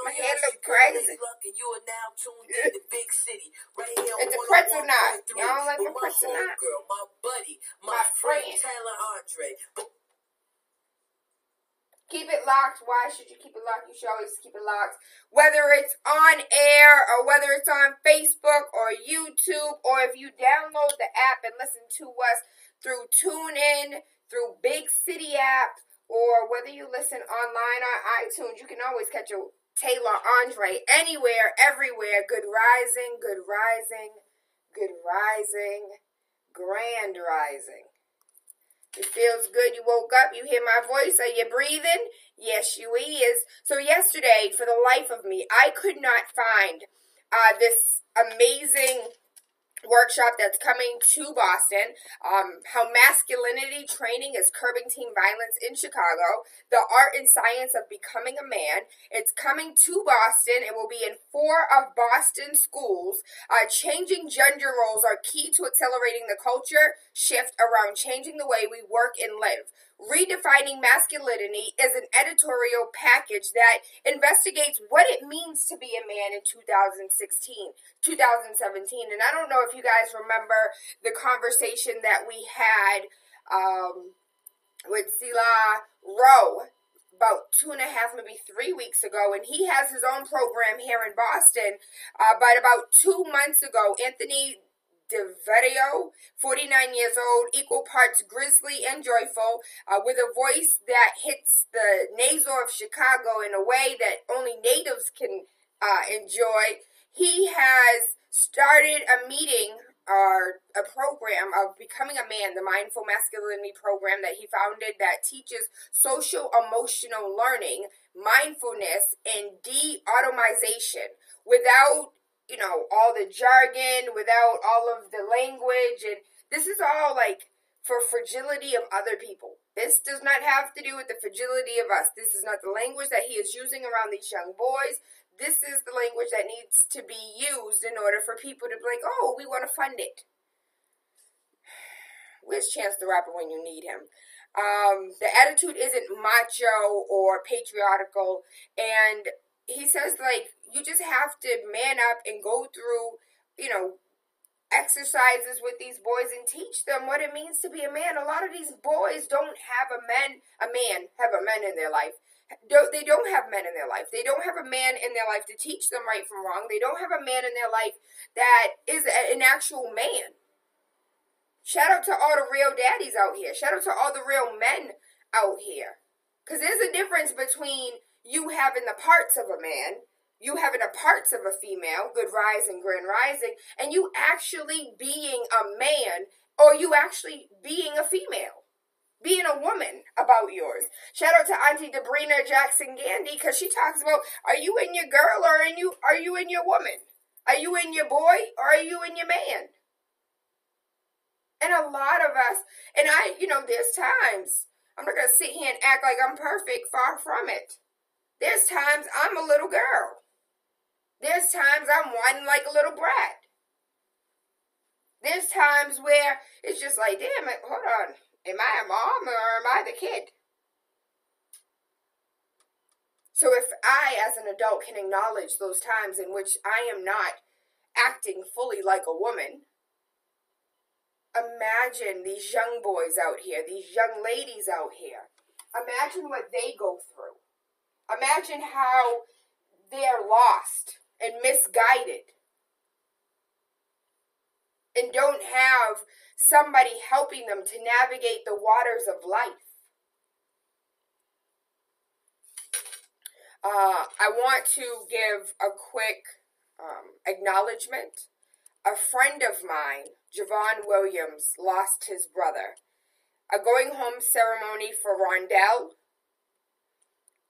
My hair look crazy. You are now tuned in the big city. Right here on It's a pretzel knot. Y'all don't like my pretzel knot? Girl, my buddy, my friend TaylaAndre. Keep it locked. Why should you keep it locked? You should always keep it locked. Whether it's on air or whether it's on Facebook or YouTube, or if you download the app and listen to us through TuneIn, through Big City app, or whether you listen online on iTunes, you can always catch a TaylaAndre anywhere, everywhere. Good rising, good rising, good rising, grand rising. It feels good. You woke up. You hear my voice. Are you breathing? Yes, you is. So yesterday, for the life of me, I could not find this amazing workshop that's coming to Boston, how masculinity training is curbing teen violence in Chicago, the art and science of becoming a man. It's coming to Boston. It will be in 4 of Boston schools. Changing gender roles are key to accelerating the culture shift around changing the way we work and live. Redefining Masculinity is an editorial package that investigates what it means to be a man in 2017. And I don't know if you guys remember the conversation that we had with Sila Rowe about 2.5, maybe 3 weeks ago, and he has his own program here in Boston. But about 2 months ago, Anthony DeVetio, 49 years old, equal parts grizzly and joyful, with a voice that hits the nasal of Chicago in a way that only natives can enjoy. He has started a meeting or a program of Becoming a Man, the Mindful Masculinity program that he founded that teaches social emotional learning, mindfulness, and de-automization without all the jargon, without all of the language. And this is all like for fragility of other people. This does not have to do with the fragility of us. This is not the language that he is using around these young boys. This is the language that needs to be used in order for people to be like, oh, we want to fund it. Where's Chance the Rapper when you need him? The attitude isn't macho or patriarchal, and he says, like, you just have to man up and go through, exercises with these boys and teach them what it means to be a man. A lot of these boys don't have a man in their life. They don't have men in their life. They don't have a man in their life to teach them right from wrong. They don't have a man in their life that is an actual man. Shout out to all the real daddies out here. Shout out to all the real men out here. Because there's a difference between you having the parts of a man, you having the parts of a female, good rising, grand rising, and you actually being a man, or you actually being a female, being a woman about yours. Shout out to Auntie Debrina Jackson Gandy, because she talks about, are you in your girl or are you in your woman? Are you in your boy or are you in your man? And a lot of us, and there's times, I'm not going to sit here and act like I'm perfect, far from it. There's times I'm a little girl. There's times I'm whining like a little brat. There's times where it's just like, damn it, hold on. Am I a mom or am I the kid? So if I, as an adult, can acknowledge those times in which I am not acting fully like a woman, imagine these young boys out here, these young ladies out here. Imagine what they go through. Imagine how they're lost and misguided and don't have somebody helping them to navigate the waters of life. I want to give a quick acknowledgement. A friend of mine, Javon Williams, lost his brother. A going home ceremony for Rondell.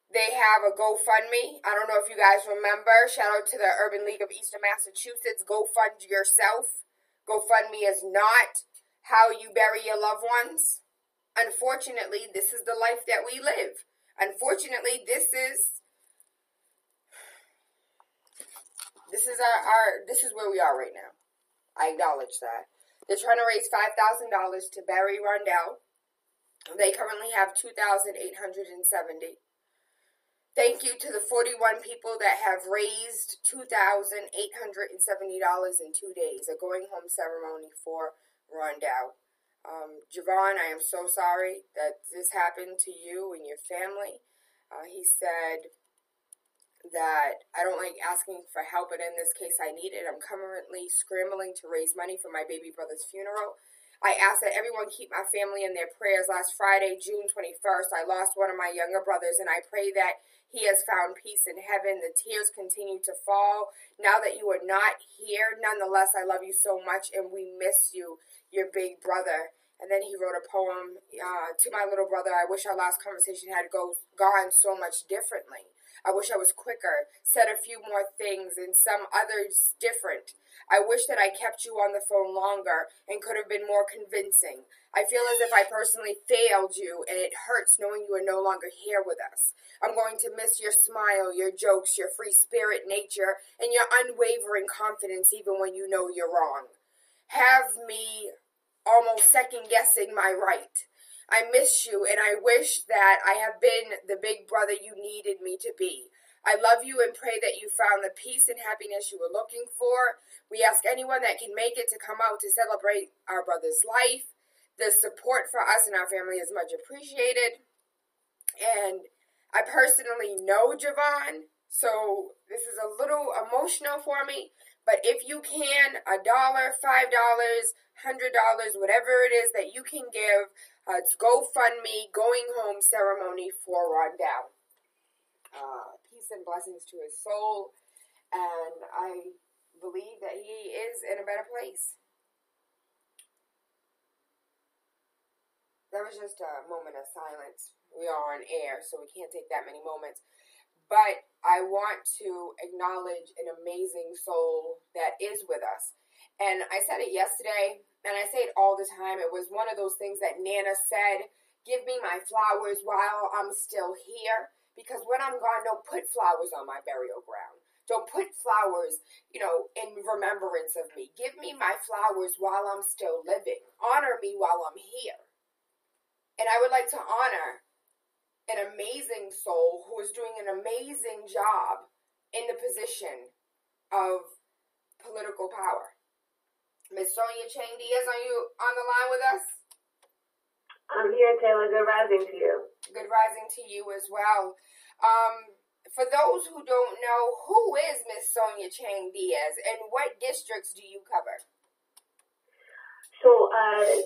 They have a GoFundMe. I don't know if you guys remember. Shout out to the Urban League of Eastern Massachusetts. Go fund yourself. GoFundMe is not how you bury your loved ones. Unfortunately, this is the life that we live. Unfortunately, this is where we are right now. I acknowledge that. They're trying to raise $5,000 to bury Rondell. They currently have $2,870. Thank you to the 41 people that have raised $2,870 in 2 days, a going home ceremony for Rondell. Javon, I am so sorry that this happened to you and your family. He said that I don't like asking for help, but in this case I need it. I'm currently scrambling to raise money for my baby brother's funeral. I ask that everyone keep my family in their prayers. Last Friday, June 21st, I lost one of my younger brothers, and I pray that he has found peace in heaven. The tears continue to fall. Now that you are not here, nonetheless, I love you so much, and we miss you, your big brother. And then he wrote a poem to my little brother. I wish our last conversation had gone so much differently. I wish I was quicker, said a few more things, and some others different. I wish that I kept you on the phone longer and could have been more convincing. I feel as if I personally failed you, and it hurts knowing you are no longer here with us. I'm going to miss your smile, your jokes, your free spirit nature, and your unwavering confidence even when you know you're wrong. Have me almost second-guessing my right. I miss you, and I wish that I have been the big brother you needed me to be. I love you and pray that you found the peace and happiness you were looking for. We ask anyone that can make it to come out to celebrate our brother's life. The support for us and our family is much appreciated. And I personally know Javon, so this is a little emotional for me. But if you can, $1, $5, $100, whatever it is that you can give, it's GoFundMe going home ceremony for Rondell. Peace and blessings to his soul, and I believe that he is in a better place. That was just a moment of silence. We are on air, so we can't take that many moments. But I want to acknowledge an amazing soul that is with us. And I said it yesterday, and I say it all the time. It was one of those things that Nana said, give me my flowers while I'm still here. Because when I'm gone, don't put flowers on my burial ground. Don't put flowers, in remembrance of me. Give me my flowers while I'm still living. Honor me while I'm here. And I would like to honor an amazing soul who is doing an amazing job in the position of political power. Miss Sonia Chang Diaz, are you on the line with us? I'm here, Tayla. Good rising to you. Good rising to you as well. For those who don't know, who is Miss Sonia Chang Diaz and what districts do you cover? So, I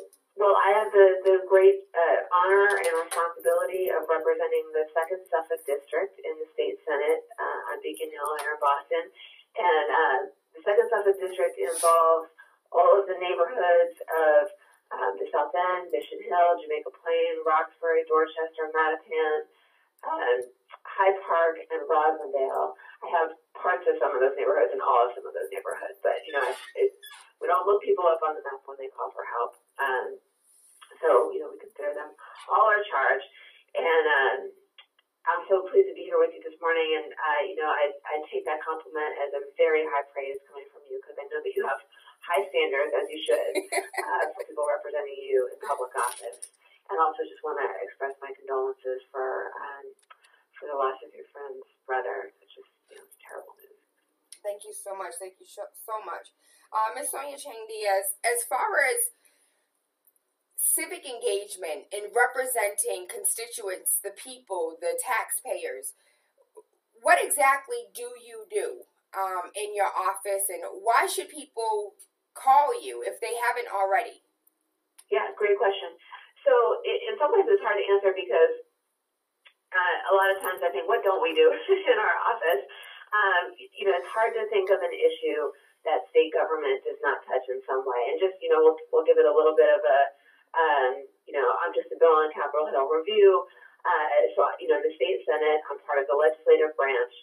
have the great honor and responsibility of representing the 2nd Suffolk District in the State Senate on Beacon Hill here in Boston. And the 2nd Suffolk District involves all of the neighborhoods of the South End, Mission Hill, Jamaica Plain, Roxbury, Dorchester, Mattapan, Hyde Park, and Roslindale. I have parts of some of those neighborhoods and all of some of those neighborhoods, but we don't look people up on the map when they call for help. So we consider them all our charge. And I'm so pleased to be here with you this morning. And I take that compliment as a very high praise coming from you, because I know that you have high standards, as you should, for people representing you in public office. And also just want to express my condolences for the loss of your friend's brother. It's just terrible news. Thank you so much. Thank you so much. Ms. Sonia Chang Diaz, as far as civic engagement in representing constituents, the people, the taxpayers, what exactly do you do in your office, and why should people call you if they haven't already? Yeah, great question. So in some ways it's hard to answer because a lot of times I think, what don't we do in our office? It's hard to think of an issue that state government does not touch in some way. And just, we'll give it a little bit of a, I'm just a bill on Capitol Hill review. The state Senate, I'm part of the legislative branch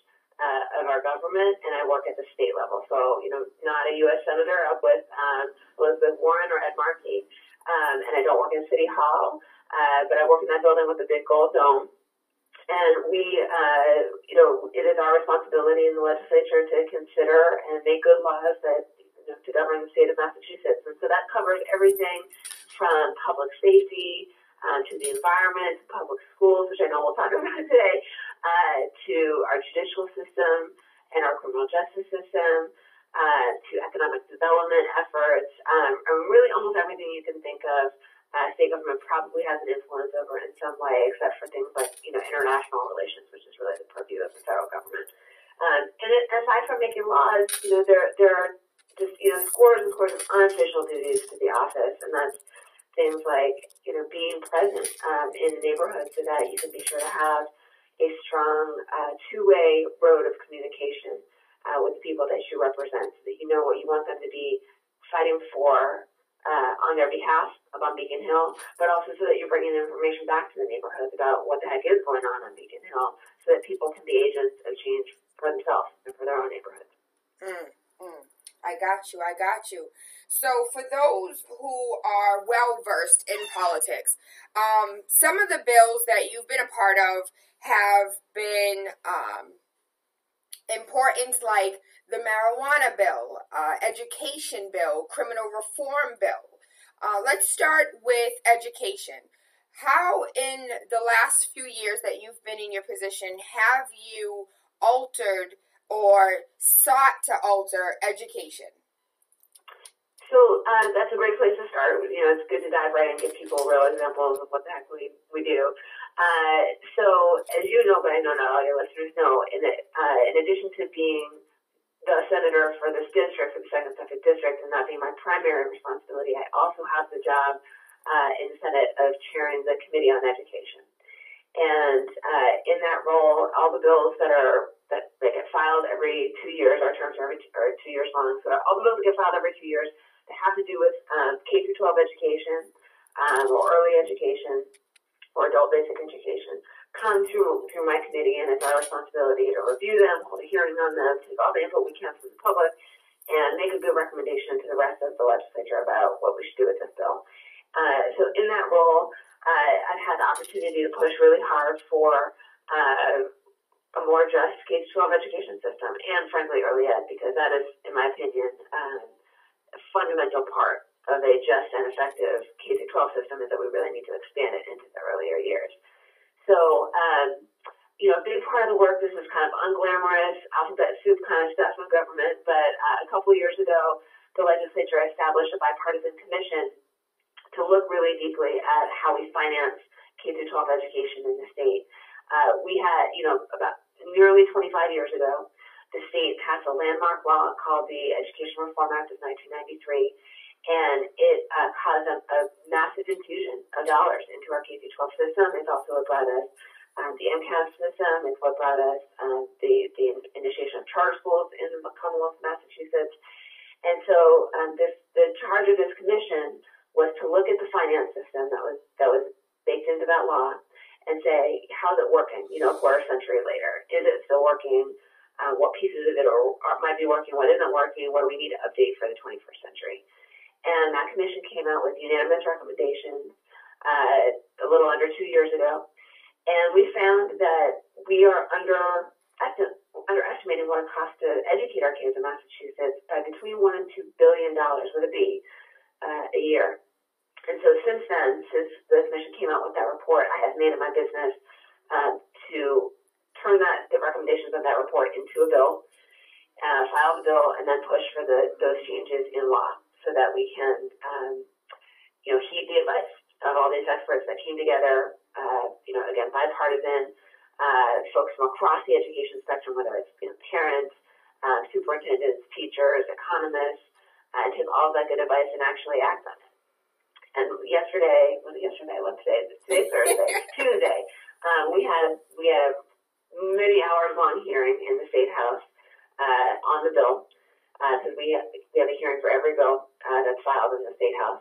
of our government, and I work at the state level. So, not a U.S. Senator up with Elizabeth Warren or Ed Markey. And I don't work in City Hall, but I work in that building with the big gold dome. And we, it is our responsibility in the legislature to consider and make good laws that, to govern the state of Massachusetts. And so that covers everything from public safety to the environment, to public schools, which I know we'll talk about today, to our judicial system and our criminal justice system, to economic development efforts, and really almost everything you can think of. State government probably has an influence over in some way, except for things like, international relations, which is really the purview of the federal government. Aside from making laws, there are just, scores and scores of unofficial duties to the office, and that's things like, being present in the neighborhood so that you can be sure to have a strong two-way road of communication with the people that you represent, so that you know what you want them to be fighting for on their behalf up on Beacon Hill, but also so that you're bringing information back to the neighborhoods about what the heck is going on Beacon Hill, so that people can be agents of change for themselves and for their own neighborhoods. I got you. So for those who are well-versed in politics, some of the bills that you've been a part of have been important, like the marijuana bill, education bill, criminal reform bill. Let's start with education. How in the last few years that you've been in your position have you altered or sought to alter education? So that's a great place to start. It's good to dive right and give people real examples of what the heck we do. So as you know, but I know not all your listeners know, in addition to being the senator for this district, for the 2nd Suffolk District, and that being my primary responsibility, I also have the job in the Senate of chairing the Committee on Education. And in that role, all the bills that get filed every 2 years, our terms are 2 years long, so all the bills that get filed every 2 years that have to do with K-12 education or early education or adult basic education come through my committee, and it's our responsibility to review them, hold a hearing on them, take all the input we can from the public, and make a good recommendation to the rest of the legislature about what we should do with this bill. So in that role, I've had the opportunity to push really hard for a more just K-12 education system and, frankly, early ed, because that is, in my opinion, a fundamental part of a just and effective K-12 system, is that we really need to expand it into the earlier years. So, a big part of the work, this is kind of unglamorous, alphabet soup kind of stuff with government, but a couple years ago, the legislature established a bipartisan commission to look really deeply at how we finance K-12 education in the state. We had, about nearly 25 years ago, the state passed a landmark law called the Education Reform Act of 1993, and it caused a massive infusion of dollars into our K-12 system. It's also what brought us the MCAS system. It's what brought us the initiation of charter schools in the Commonwealth of Massachusetts. And so the charge of this commission was to look at the finance system that was baked into that law and say, how's it working, a quarter century later? Is it still working? What pieces of it might be working? What isn't working? What do we need to update for the 21st century? And that commission came out with unanimous recommendations a little under 2 years ago. And we found that we are underestimating what it costs to educate our kids in Massachusetts by between $1 and $2 billion with a B a year. And so since then, since the commission came out with that report, I have made it my business to turn the recommendations of that report into a bill, file the bill, and then push for those changes in law so that we can, heed the advice of all these experts that came together, again, bipartisan, folks from across the education spectrum, whether it's parents, superintendents, teachers, economists, take all that good advice and actually act on it. And today's Thursday, Tuesday, we had a many hours long hearing in the State House on the bill, because we have a hearing for every bill that's filed in the State House.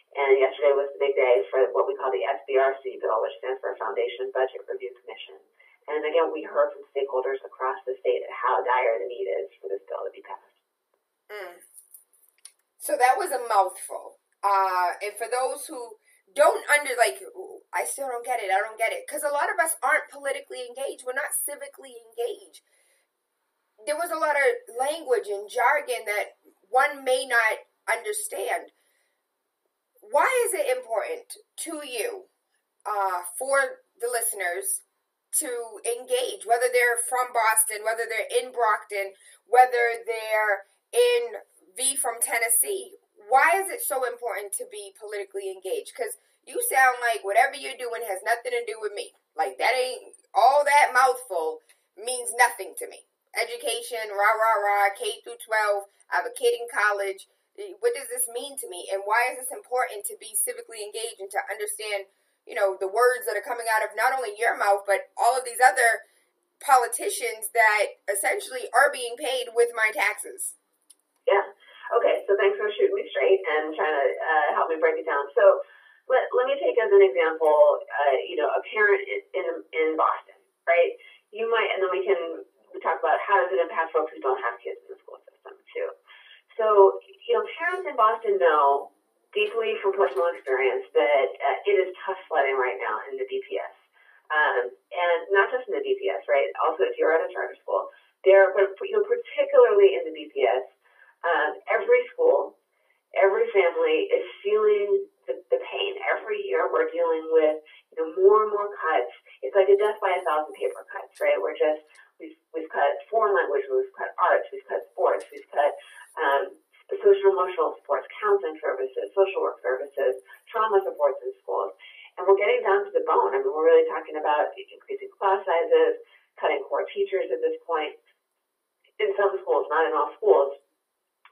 And yesterday was the big day for what we call the SBRC bill, which stands for Foundation Budget Review Commission. And again, we heard from stakeholders across the state how dire the need is for this bill to be passed. So that was a mouthful. And for those who don't I still don't get it. I don't get it. Because a lot of us aren't politically engaged. We're not civically engaged. There was a lot of language and jargon that one may not understand. Why is it important to you, for the listeners, to engage, whether they're from Boston, whether they're in Brockton, whether they're in from Tennessee. Why is it so important to be politically engaged? Because you sound like whatever you're doing has nothing to do with me. Like, that ain't, all that mouthful means nothing to me. Education, rah, rah, rah, K through 12, I have a kid in college. What does this mean to me? And why is this important to be civically engaged and to understand, you know, the words that are coming out of not only your mouth, but all of these other politicians that essentially are being paid with my taxes? Yeah. Okay, so thanks for shooting me straight and trying to help me break it down. So let me take as an example, a parent in Boston, right? You might, and then we talk about how does it impact folks who don't have kids in the school system too. So, parents in Boston know deeply from personal experience that it is tough sledding right now in the DPS. And not just in the DPS, right? Also, if you're at a charter school, but particularly in the DPS, every school, every family is feeling the pain. Every year we're dealing with more and more cuts. It's like a death by 1,000 paper cuts, right? We've cut foreign language, we've cut arts, we've cut sports, we've cut social emotional supports, counseling services, social work services, trauma supports in schools. And we're getting down to the bone. I mean, we're really talking about increasing class sizes, cutting core teachers at this point in some schools, not in all schools,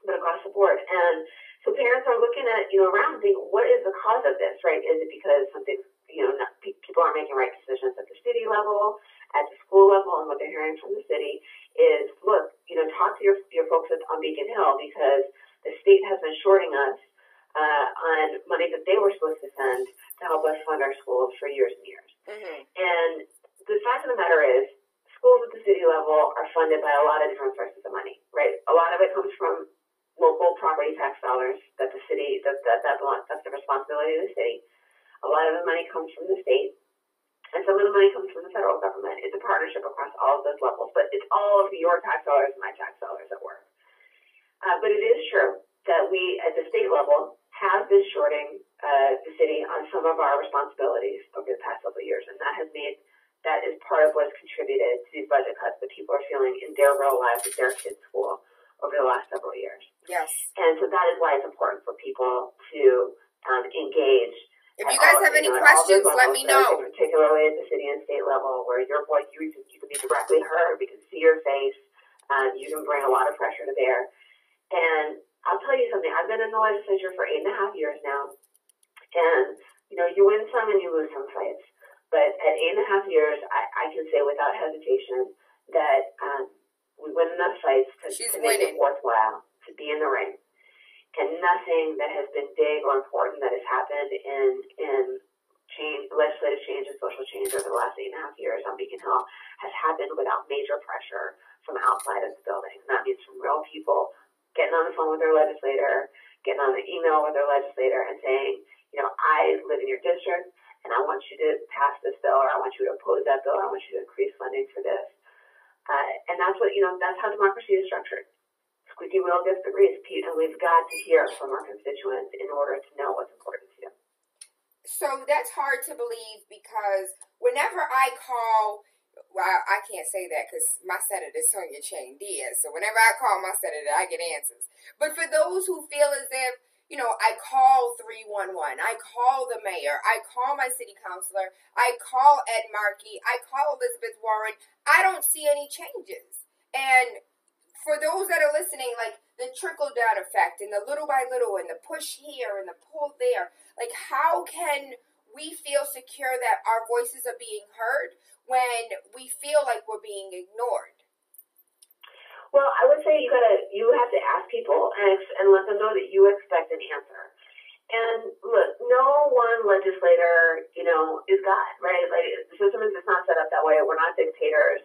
but across the board. And so parents are looking at, around and thinking, what is the cause of this, right? Is it because something, people aren't making right decisions at the city level, at the school level? And what they're hearing from the city is, look, talk to your folks on Beacon Hill, because the state has been shorting us on money that they were supposed to send to help us fund our schools for years and years. Mm-hmm. And the fact of the matter is, schools at the city level are funded by a lot of different sources of money, right? A lot of it comes from local property tax dollars that the city, that's the responsibility of the city. A lot of the money comes from the state, and some of the money comes from the federal government. It's a partnership across all of those levels, but it's all of your tax dollars and my tax dollars at work. But it is true that we, at the state level, have been shorting the city on some of our responsibilities over the past couple of years, and that is part of what's contributed to these budget cuts that people are feeling in their real lives at their kids' school over the last several years. Yes. And so that is why it's important for people to engage. If you guys have any questions, let me know. Particularly at the city and state level, where your voice, you can be directly heard, we can see your face, you can bring a lot of pressure to bear. And I'll tell you something, I've been in the legislature for 8.5 years now, and you win some and you lose some fights. But at 8.5 years, I can say without hesitation that we win enough fights to make it worthwhile to be in the ring. And nothing that has been big or important that has happened in legislative change and social change over the last 8.5 years on Beacon Hill has happened without major pressure from outside of the building. And that means from real people getting on the phone with their legislator, getting on the email with their legislator and saying, I live in your district and I want you to pass this bill, or I want you to oppose that bill, or I want you to increase funding for this. And that's what, that's how democracy is structured. Squeaky wheel gets the grease, Pete, and we've got to hear from our constituents in order to know what's important to them. So that's hard to believe, because whenever I call, well, I can't say that because my senator is Sonia Chang Diaz. So whenever I call my senator, I get answers. But for those who feel as if, I call 311, I call the mayor, I call my city councilor, I call Ed Markey, I call Elizabeth Warren, I don't see any changes. And for those that are listening, like the trickle-down effect and the little by little and the push here and the pull there, like how can we feel secure that our voices are being heard when we feel like we're being ignored? Well, I would say you have to ask people and let them know that you expect an answer. And look, no one legislator, is God, right? Like, the system is just not set up that way. We're not dictators.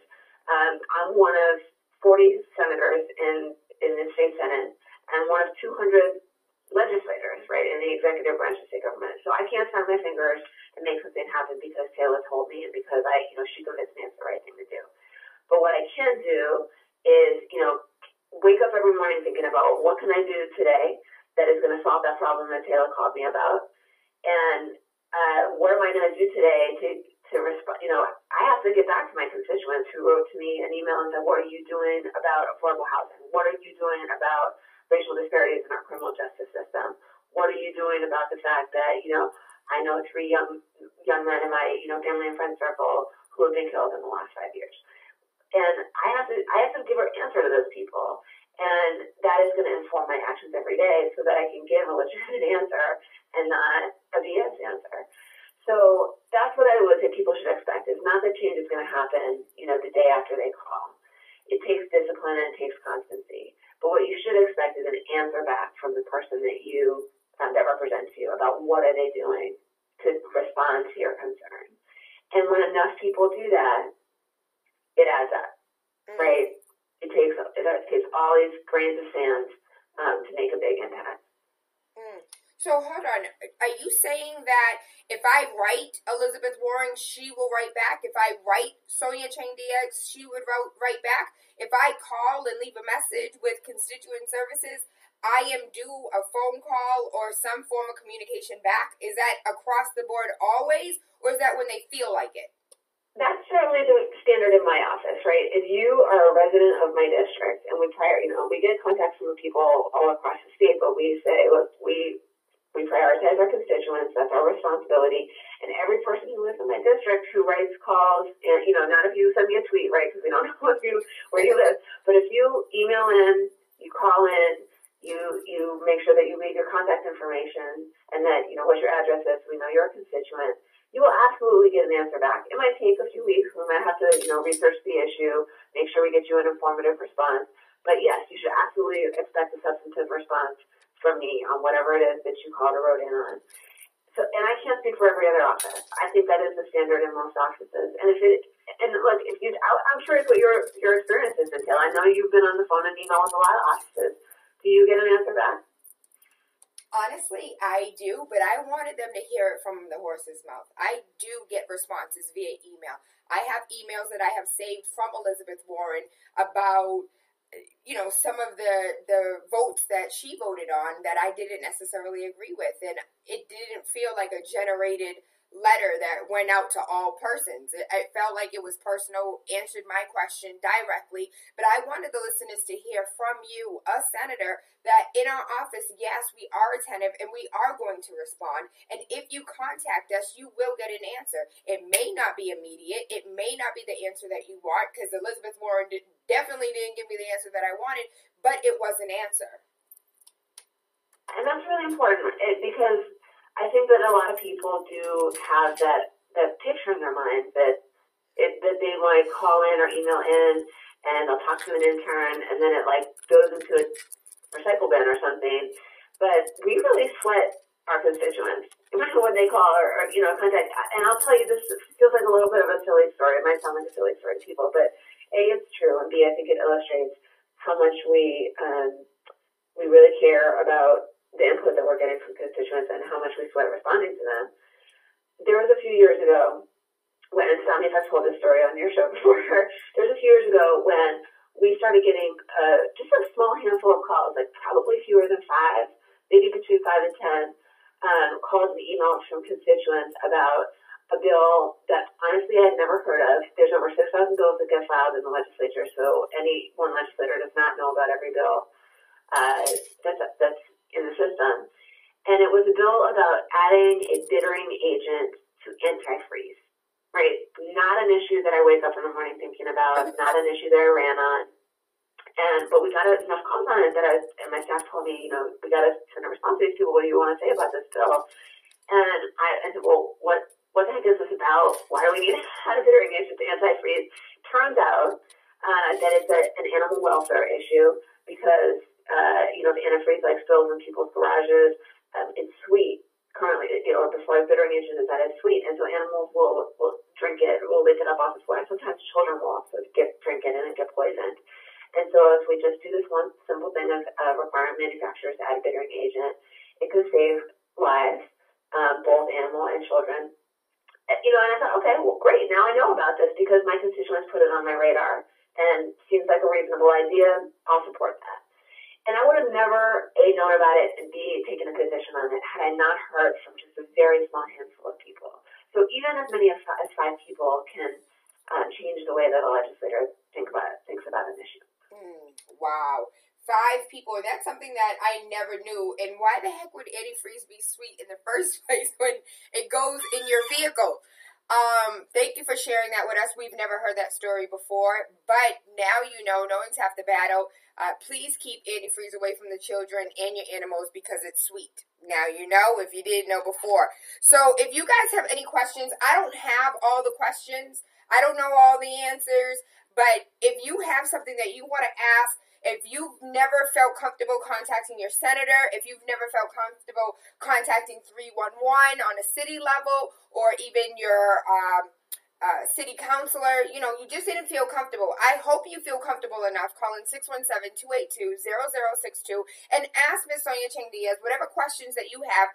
I'm one of 40 senators in the state Senate and one of 200 legislators, right, in the executive branch of state government. So I can't snap my fingers and make something happen because Tayla told me and because she convinced me it's the right thing to do. But what I can do is, wake up every morning thinking about what can I do today that is going to solve that problem that Tayla called me about, and what am I going to do today to to respond. I have to get back to my constituents who wrote to me an email and said, what are you doing about affordable housing? What are you doing about racial disparities in our criminal justice system? What are you doing about the fact that, I know 3 young men in my, family and friend circle who have been killed in the last 5 years. And I have to give an answer to those people. And that is going to inform my actions every day so that I can give a legitimate answer and not a BS answer. So that's what I would say people should expect. It's not that change is going to happen, the day after they call. It takes discipline and it takes constancy. But what you should expect is an answer back from the person that represents you about what are they doing to respond to your concern. And when enough people do that, it adds up, right? It takes all these grains of sand to make a big impact. So hold on. Are you saying that if I write Elizabeth Warren, she will write back? If I write Sonia Chang Diaz, she would write back? If I call and leave a message with constituent services, I am due a phone call or some form of communication back? Is that across the board always, or is that when they feel like it? That's certainly the standard in my office, right? If you are a resident of my district, and we get contacts from people all across the state, but we say, look, we prioritize our constituents. That's our responsibility. And every person who lives in my district who writes calls, and not if you send me a tweet, right? Because we don't know where you live. But if you email in, you call in, you make sure that you leave your contact information and that what your address is, so we know you're a constituent. You will absolutely get an answer back. It might take a few weeks. We might have to, research the issue, make sure we get you an informative response. But yes, you should absolutely expect a substantive response from me on whatever it is that you called or wrote in on. So, and I can't speak for every other office. I think that is the standard in most offices. And I'm sure it's what your experience has been, Tayla. I know you've been on the phone and email with a lot of offices. Do you get an answer back? Honestly, I do, but I wanted them to hear it from the horse's mouth. I do get responses via email. I have emails that I have saved from Elizabeth Warren about, some of the votes that she voted on that I didn't necessarily agree with. And it didn't feel like a generated letter that went out to all persons. It felt like it was personal, answered my question directly, but I wanted the listeners to hear from you, a senator, that in our office, yes, we are attentive and we are going to respond. And if you contact us, you will get an answer. It may not be immediate. It may not be the answer that you want, because Elizabeth Warren definitely didn't give me the answer that I wanted, but it was an answer. And that's really important because I think that a lot of people do have that picture in their mind that they might call in or email in and they'll talk to an intern and then it goes into a recycle bin or something. But we really sweat our constituents when they call or contact. And I'll tell you, this feels like a little bit of a silly story. It might sound like a silly story to people, but A, it's true, and B, I think it illustrates how much we really care about the input that we're getting from constituents and how much we sweat responding to them. There was a few years ago when, and Sonia, I've told this story on your show before, there was a few years ago when we started getting just a small handful of calls, probably fewer than 5, maybe between 5 and 10, calls and emails from constituents about a bill that honestly I had never heard of. There's over 6,000 bills that get filed in the legislature, so any one legislator does not know about every bill that's in the system. And it was a bill about adding a bittering agent to antifreeze, right? Not an issue that I wake up in the morning thinking about, not an issue that I ran on. But we got enough calls on it that and my staff told me, we got to send a response to these people. What do you want to say about this bill? And I said, well, what the heck is this about? Why do we need to add a bittering agent to antifreeze? Turns out that it's an animal welfare issue because the antifreeze spills in people's garages. It's sweet currently, or before the bittering agent is added, sweet, and so animals will drink it, will lick it up off the floor. And sometimes children will also drink it and get poisoned. And so if we just do this one simple thing of requiring manufacturers to add a bittering agent, it could save lives, both animal and children. And I thought, okay, well, great. Now I know about this because my constituents put it on my radar, and seems like a reasonable idea. I'll support that. And I would have never, A, known about it, and B, taken a position on it had I not heard from just a very small handful of people. So even as many as 5 people can change the way that a legislator thinks about an issue. Wow. 5 people, and that's something that I never knew. And why the heck would antifreeze be sweet in the first place when it goes in your vehicle? Thank you for sharing that with us. We've never heard that story before, but now you know, knowing's half the battle. Please keep antifreeze away from the children and your animals because it's sweet. Now you know if you didn't know before. So if you guys have any questions, I don't have all the questions. I don't know all the answers, but if you have something that you want to ask, if you've never felt comfortable contacting your senator, if you've never felt comfortable contacting 311 on a city level, or even your city councilor, you just didn't feel comfortable. I hope you feel comfortable enough calling 617-282-0062 and ask Ms. Sonia Chang Diaz whatever questions that you have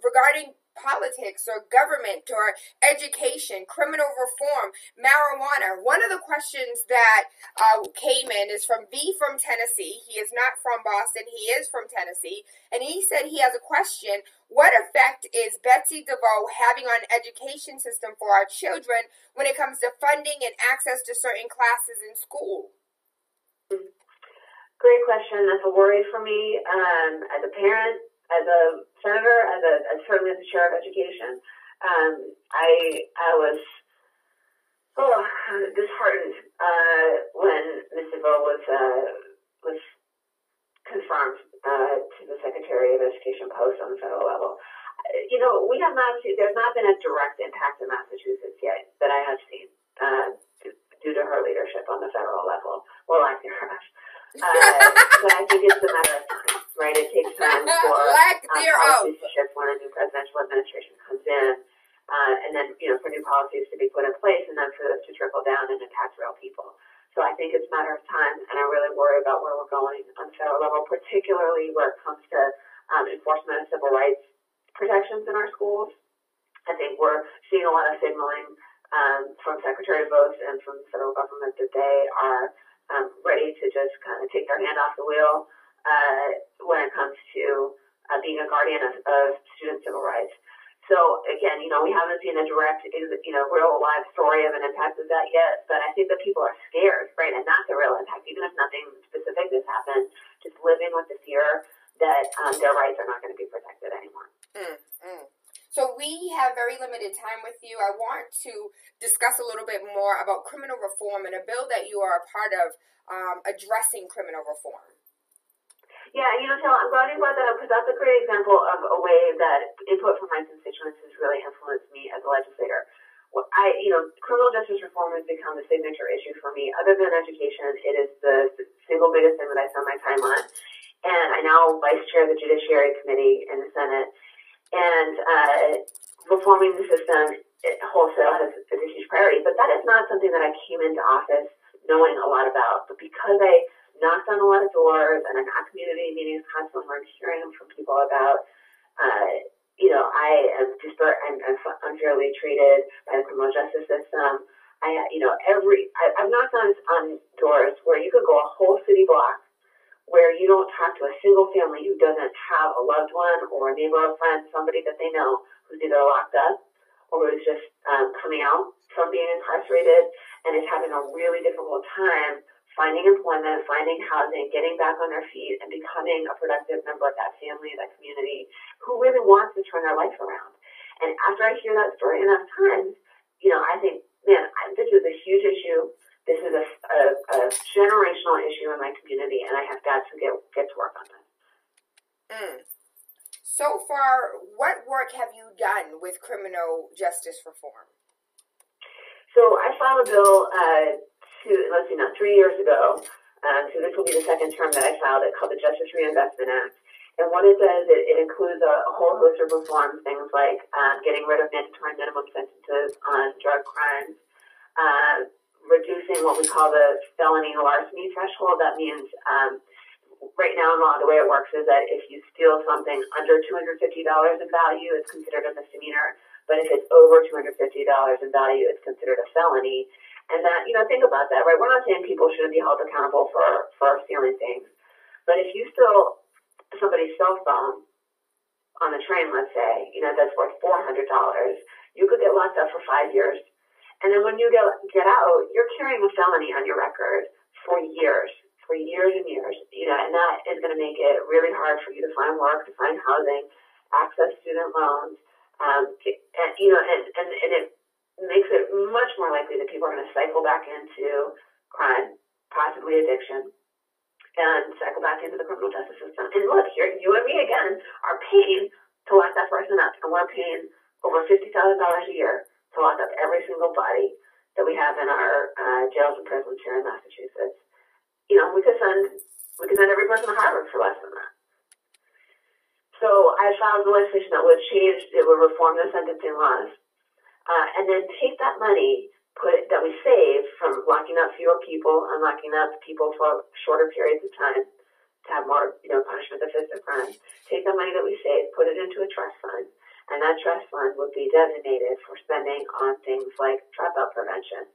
regarding politics or government or education, criminal reform, marijuana. One of the questions that came in is from V from Tennessee. He is not from Boston. He is from Tennessee. And he said he has a question. What effect is Betsy DeVoe having on education system for our children when it comes to funding and access to certain classes in school? Great question. That's a worry for me as a parent, as a senator, as certainly as a chair of education. I was disheartened when Ms. DeVoe was confirmed to the Secretary of Education post on the federal level. There's not been a direct impact in Massachusetts yet that I have seen due to her leadership on the federal level, or lack thereof. But I think it's a matter of time, right? It takes time for policies to shift when a new presidential administration comes in, and then, for new policies to be put in place, and then for those to trickle down and impact real people. So I think it's a matter of time, and I really worry about where we're going on the federal level, particularly where it comes to enforcement of civil rights protections in our schools. I think we're seeing a lot of signaling from Secretary DeVoe and from the federal government that they are ready to just kind of take their hand off the wheel when it comes to being a guardian of student civil rights. So again, we haven't seen a direct, real live story of an impact of that yet, but I think that people are scared, right? And that's a real impact, even if nothing specific has happened, just living with the fear that their rights are not going to be protected anymore. So we have very limited time with you. I want to discuss a little bit more about criminal reform and a bill that you are a part of addressing criminal reform. Yeah, Taylor, I'm glad you brought that up because that's a great example of a way that input from my constituents has really influenced me as a legislator. Criminal justice reform has become the signature issue for me. Other than education, it is the single biggest thing that I spend my time on. And I now vice chair the Judiciary Committee in the Senate. And reforming the system wholesale is a huge priority. But that is not something that I came into office knowing a lot about. But because I knocked on a lot of doors and I'm at community meetings constantly where I'm hearing from people about, I am disparate, I'm unfairly treated by the criminal justice system. I've knocked on doors where you could go a whole city block where you don't talk to a single family who doesn't have a loved one or a neighbor or friend, somebody that they know who's either locked up or who's just coming out from being incarcerated and is having a really difficult time finding employment, finding housing, getting back on their feet, and becoming a productive member of that family, that community, who really wants to turn their life around. And after I hear that story enough times, I think, man, this is a huge issue. This is a generational issue in my community, and I have got to get to work on this. So far, what work have you done with criminal justice reform? So I filed a bill 3 years ago. So this will be the second term that I filed it, called the Justice Reinvestment Act. And what it does, it includes a whole host of reforms, things like getting rid of mandatory minimum sentences on drug crimes, reducing what we call the felony larceny threshold. That means right now in law, the way it works is that if you steal something under $250 in value, it's considered a misdemeanor. But if it's over $250 in value, it's considered a felony. And that, think about that, right? We're not saying people shouldn't be held accountable for stealing things. But if you steal somebody's cell phone on the train, let's say, that's worth $400, you could get locked up for 5 years. And then when you get out, you're carrying a felony on your record for years and years, and that is going to make it really hard for you to find work, to find housing, access student loans, and it makes it much more likely that people are going to cycle back into crime, possibly addiction, and cycle back into the criminal justice system. And look, here, you and me again are paying to lock that person up, and we're paying over $50,000 a year to lock up every single body that we have in our jails and prisons here in Massachusetts. We could send every person to Harvard for less than that. So I filed legislation that would reform the sentencing laws, and then take that money that we save from locking up fewer people and locking up people for shorter periods of time to have more, punishment of physical crime. Take the money that we save, put it into a trust fund. And that trust fund would be designated for spending on things like dropout prevention,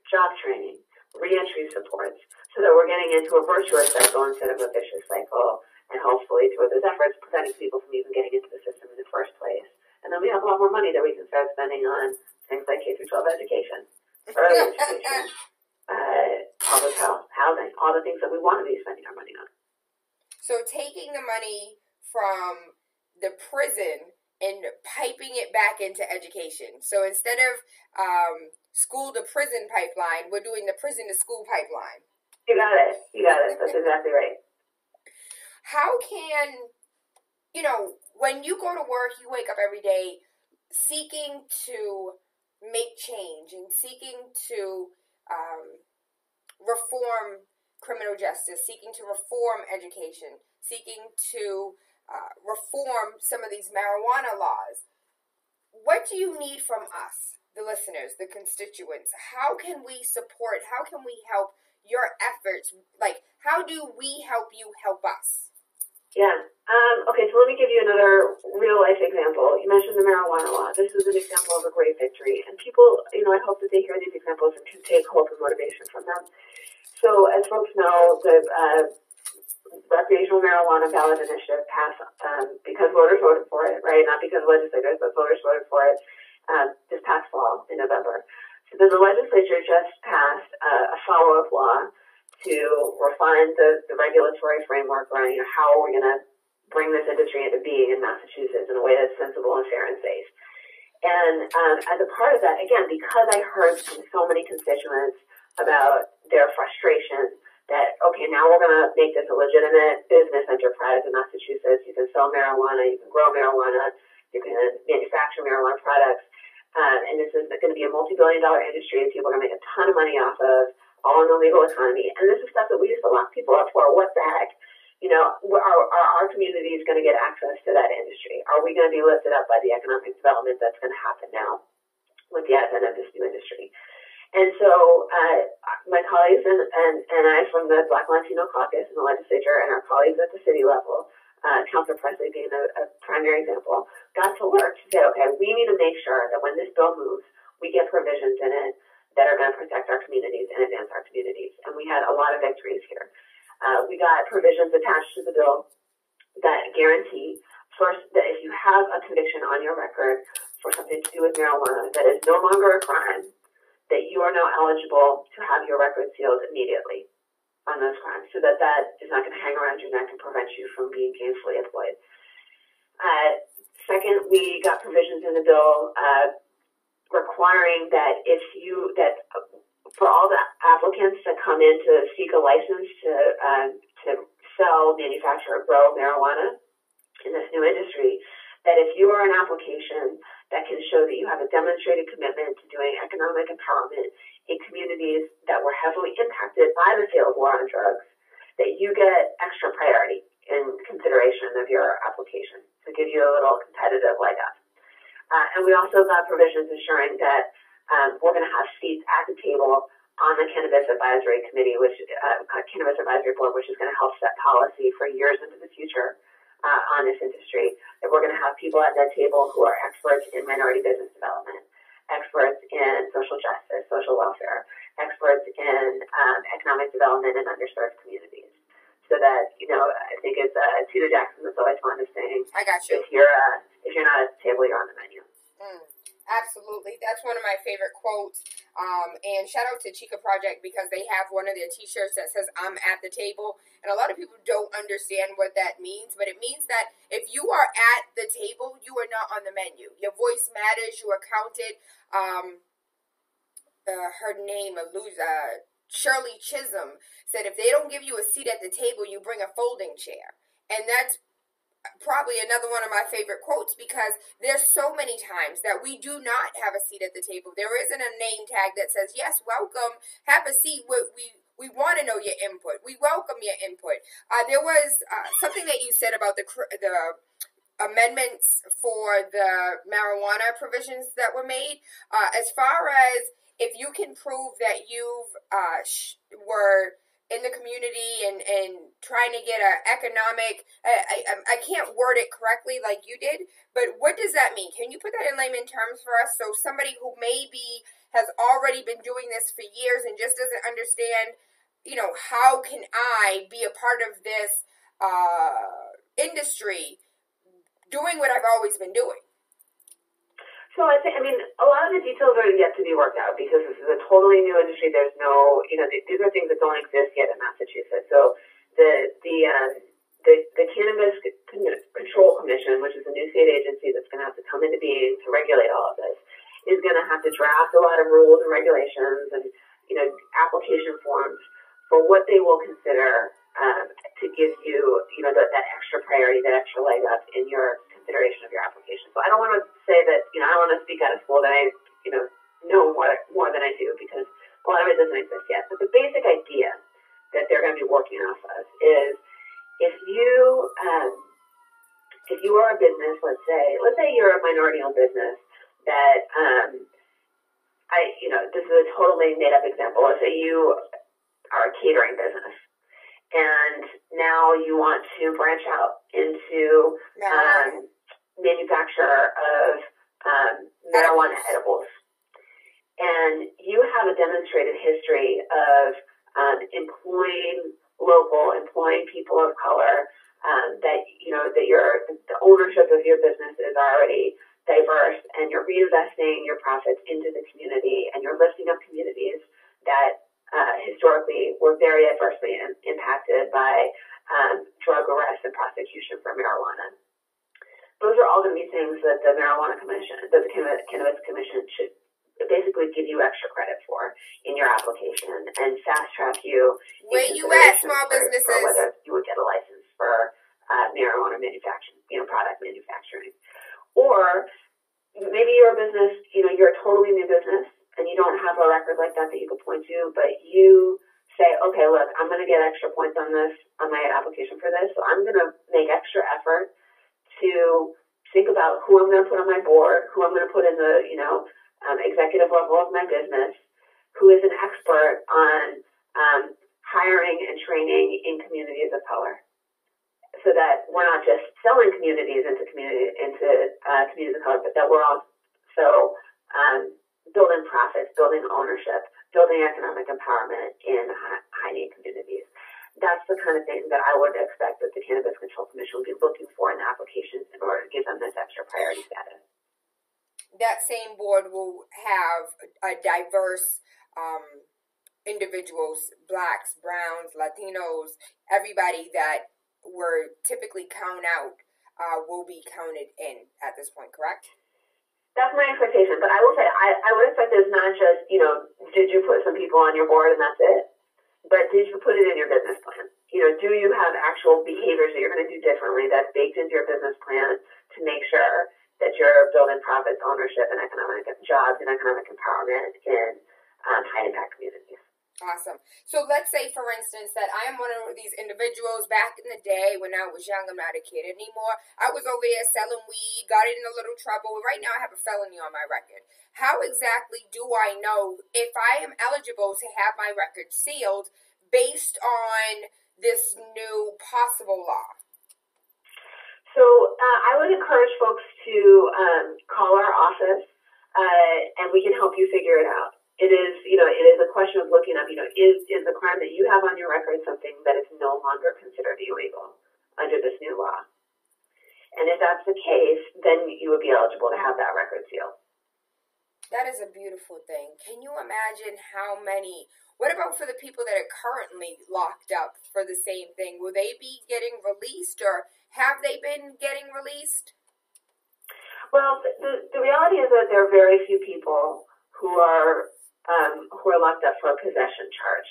job training, reentry supports, so that we're getting into a virtuous cycle instead of a vicious cycle, and hopefully through those efforts preventing people from even getting into the system in the first place. And then we have a lot more money that we can start spending on things like K-12 education, early education, public health, housing, all the things that we want to be spending our money on. So taking the money from the prison and piping it back into education. So instead of school to prison pipeline, we're doing the prison to school pipeline. You got it. That's exactly right. How can, when you go to work, you wake up every day seeking to make change and seeking to reform criminal justice, seeking to reform education, seeking to reform some of these marijuana laws. What do you need from us, the listeners, the constituents? How can we support? How can we help your efforts? Like, how do we help you help us? Yeah. Okay, so let me give you another real-life example. You mentioned the marijuana law. This is an example of a great victory. And people, I hope that they hear these examples and can take hope and motivation from them. So, as folks know, the recreational marijuana ballot initiative passed because voters voted for it, right? Not because legislators, but voters voted for it this past fall in November. So then the legislature just passed a follow-up law to refine the regulatory framework around how are we going to bring this industry into being in Massachusetts in a way that's sensible and fair and safe. And as a part of that, again, because I heard from so many constituents about their frustration that, okay, now we're going to make this a legitimate business enterprise in Massachusetts. You can sell marijuana, you can grow marijuana, you can manufacture marijuana products, and this is going to be a multi-billion-dollar industry that people are going to make a ton of money off of, all in the legal economy. And this is stuff that we used to lock people up for. What the heck? Our community is going to get access to that industry. Are we going to be lifted up by the economic development that's going to happen now with the advent of this new industry? And so my colleagues and I from the Black Latino Caucus in the legislature and our colleagues at the city level, Councilor Presley being a primary example, got to work to say, okay, we need to make sure that when this bill moves, we get provisions in it that are going to protect our communities and advance our communities. And we had a lot of victories here. We got provisions attached to the bill that guarantee, first, that if you have a conviction on your record for something to do with marijuana that is no longer a crime, that you are now eligible to have your record sealed immediately on those crimes, so that is not going to hang around your neck and prevent you from being gainfully employed. Second, we got provisions in the bill requiring that for all the applicants that come in to seek a license to sell, manufacture, or grow marijuana in this new industry, that if you are an application that can show that you have a demonstrated commitment to doing economic empowerment in communities that were heavily impacted by the failed war on drugs, that you get extra priority in consideration of your application to give you a little competitive leg up. And we also got provisions ensuring that we're going to have seats at the table on the Cannabis Advisory Committee, Cannabis Advisory Board, which is going to help set policy for years into the future on this industry. That we're going to have people at that table who are experts in minority business development, experts in social justice, social welfare, experts in economic development in underserved communities. So that, I think it's Tito Jackson that's always fond of saying, I got you. If you're not at the table, you're on the menu. Absolutely. That's one of my favorite quotes. And shout out to Chica Project because they have one of their t-shirts that says, I'm at the table. And a lot of people don't understand what that means, but it means that if you are at the table, you are not on the menu. Your voice matters. You are counted. Her name, Shirley Chisholm, said if they don't give you a seat at the table, you bring a folding chair. And that's probably another one of my favorite quotes because there's so many times that we do not have a seat at the table. There isn't a name tag that says, yes, welcome, have a seat. We want to know your input. We welcome your input. There was something that you said about the amendments for the marijuana provisions that were made. As far as if you can prove that you were in the community and trying to get an economic, I can't word it correctly like you did, but what does that mean? Can you put that in layman terms for us? So somebody who maybe has already been doing this for years and just doesn't understand, how can I be a part of this industry doing what I've always been doing? So a lot of the details are yet to be worked out because this is a totally new industry. There's no, these are things that don't exist yet in Massachusetts. So the Cannabis Control Commission, which is a new state agency that's going to have to come into being to regulate all of this, is going to have to draft a lot of rules and regulations and, application forms for what they will consider to give you, that extra priority, that extra leg up in your consideration of your application. So I don't want to say that, I don't want to speak out of school that I, know more than I do because a lot of it doesn't exist yet. But the basic idea that they're going to be working off of is if you are a business, let's say you're a minority-owned business that, this is a totally made-up example. Let's say you are a catering business. And now you want to branch out into manufacture of marijuana edibles. And you have a demonstrated history of employing people of color, that the ownership of your business is already diverse, and you're reinvesting your profits into the community, and you're lifting up communities that historically were very adversely impacted by drug arrest and prosecution for marijuana. Those are all going to be things that the Cannabis Commission should basically give you extra credit for in your application and fast track you. Where you at, small businesses? For whether you would get a license for marijuana manufacturing, product manufacturing. Or maybe you're a business, you're a totally new business and you don't have a record like that you could point to, but you say, okay, look, I'm going to get extra points on this, on my application for this, so I'm going to make extra effort to think about who I'm going to put on my board, who I'm going to put in the, executive level of my business, who is an expert on hiring and training in communities of color, so that we're not just selling communities into communities of color, but that we're also building profits, building ownership, building economic empowerment in high-need communities. That's the kind of thing that I would expect that the Cannabis Control Commission would be looking for in the applications in order to give them this extra priority status. That same board will have a diverse individuals, blacks, browns, Latinos, everybody that were typically counted out will be counted in at this point, correct? That's my expectation, but I will say I would expect it's not just, did you put some people on your board and that's it? But did you put it in your business plan? Do you have actual behaviors that you're going to do differently that's baked into your business plan to make sure that you're building profits, ownership, and economic jobs and economic empowerment in high-impact communities? Awesome. So let's say, for instance, that I am one of these individuals back in the day when I was young. I'm not a kid anymore. I was over there selling weed, got in a little trouble. Right now I have a felony on my record. How exactly do I know if I am eligible to have my record sealed based on this new possible law? So I would encourage folks to call our office and we can help you figure it out. It is a question of looking up, is the crime that you have on your record something that is no longer considered illegal under this new law? And if that's the case, then you would be eligible to have that record sealed. That is a beautiful thing. Can you imagine how many? What about for the people that are currently locked up for the same thing? Will they be getting released, or have they been getting released? Well, the reality is that there are very few people who are locked up for a possession charge.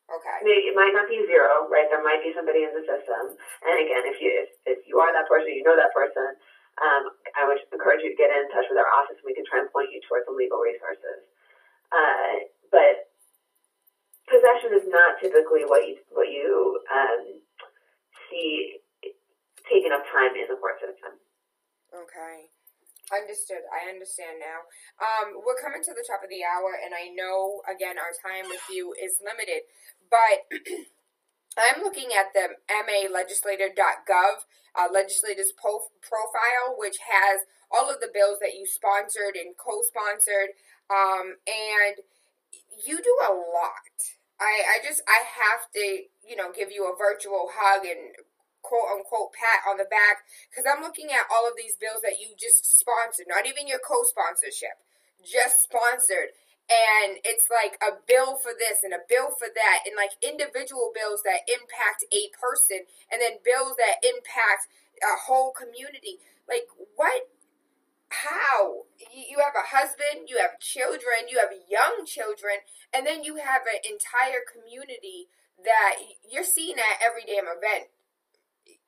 Okay. It might not be zero, right? There might be somebody in the system. And again, if you are that person, you know that person, I would encourage you to get in touch with our office, and we can try and point you towards some legal resources. But possession is not typically what you see take enough time in the court system. Okay. Understood. I understand now. We're coming to the top of the hour, and I know, again, our time with you is limited, but I'm looking at the MAlegislator.gov legislators profile, which has all of the bills that you sponsored and co-sponsored, and you do a lot. I have to, give you a virtual hug and quote-unquote pat on the back, because I'm looking at all of these bills that you just sponsored, not even your co-sponsorship, just sponsored. And it's like a bill for this and a bill for that, and like individual bills that impact a person, and then bills that impact a whole community. Like, what? How? You have a husband, you have children, you have young children, and then you have an entire community that you're seeing at every damn event.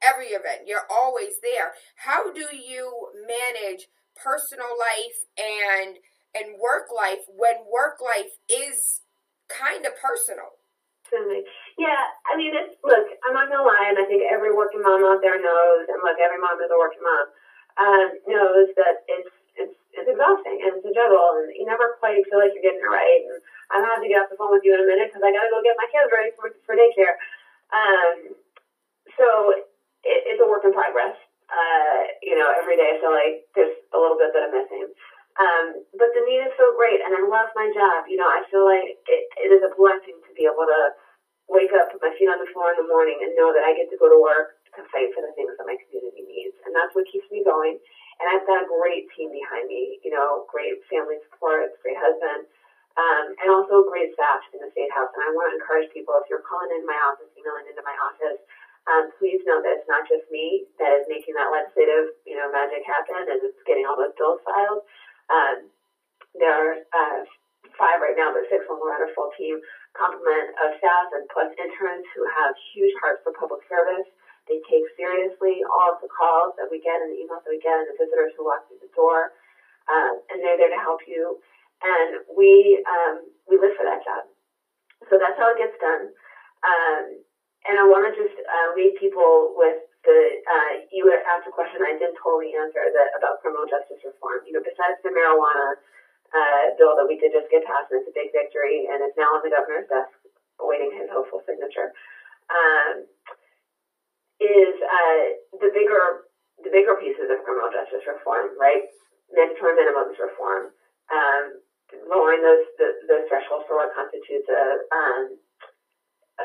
Every event. You're always there. How do you manage personal life and work life when work life is kind of personal? Yeah, I mean, look, I'm not gonna lie, and I think every working mom out there knows, and look, every mom is a working mom, knows that it's exhausting, and it's a juggle, and you never quite feel like you're getting it right, and I'm gonna have to get off the phone with you in a minute, because I gotta go get my kids ready for daycare. So it's a work in progress. Every day I feel like there's a little bit that I'm missing. But the need is so great, and I love my job. I feel like it is a blessing to be able to wake up, put my feet on the floor in the morning, and know that I get to go to work to fight for the things that my community needs. And that's what keeps me going. And I've got a great team behind me, great family support, great husband, and also great staff in the State House. And I want to encourage people, if you're calling in my office, emailing into my office, please know that it's not just me that is making that legislative, magic happen, and it's getting all those bills filed. There are 5 right now, but 6 when we're on a full team complement of staff and plus interns who have huge hearts for public service. They take seriously all of the calls that we get and the emails that we get and the visitors who walk through the door, and they're there to help you. And we live for that job. So that's how it gets done. And I want to just leave people with you asked a question I didn't totally answer about criminal justice reform. Besides the marijuana bill that we did just get passed, and it's a big victory, and it's now on the governor's desk awaiting his hopeful signature, is the bigger pieces of criminal justice reform, right? Mandatory minimums reform, lowering those thresholds for what constitutes a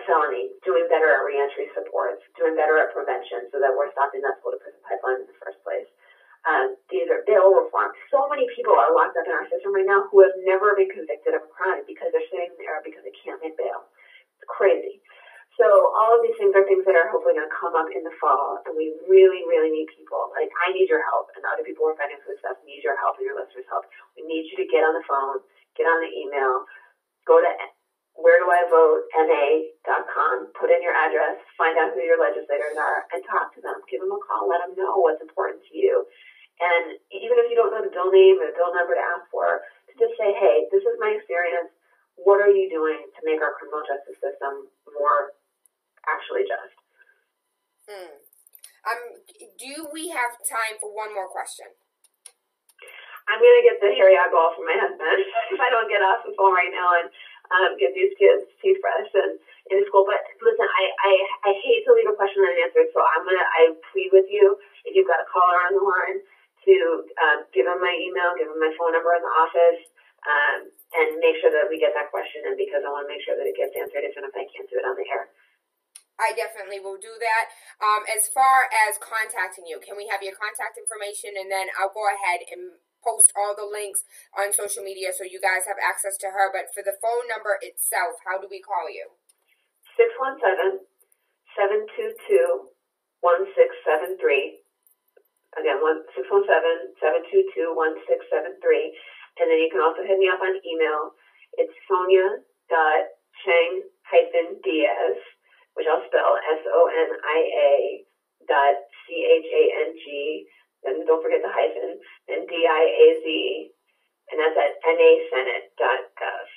felony, doing better at reentry supports, doing better at prevention so that we're stopping that school-to-prison pipeline in the first place. These are bail reform. So many people are locked up in our system right now who have never been convicted of a crime because they're sitting there because they can't make bail. It's crazy. So all of these things are things that are hopefully going to come up in the fall, and we really, really need people. Like, I need your help, and other people who are fighting for this stuff need your help and your listeners' help. We need you to get on the phone, get on the email, go to wheredoivote.ma.com, put in your address, find out who your legislators are, and talk to them. Give them a call. Let them know what's important to you. And even if you don't know the bill name or the bill number to ask for, to just say, hey, this is my experience. What are you doing to make our criminal justice system more actually just? Do we have time for one more question? I'm going to get the hairy eyeball from my husband if I don't get off the phone right now and get these kids toothbrush and in school. But listen, I hate to leave a question unanswered, so I plead with you, if you've got a caller on the line, to give them my email, give them my phone number in the office, and make sure that we get that question in, because I want to make sure that it gets answered, even if I can't do it on the air. I definitely will do that. As far as contacting you, can we have your contact information, and then I'll go ahead and post all the links on social media so you guys have access to her. But for the phone number itself, how do we call you? 617-722-1673. Again, 617-722-1673. And then you can also hit me up on email. It's Sonia.Chang-Diaz, which I'll spell SONIA.CHANG. And don't forget the hyphen. And DIAZ. And that's at nasenate.gov.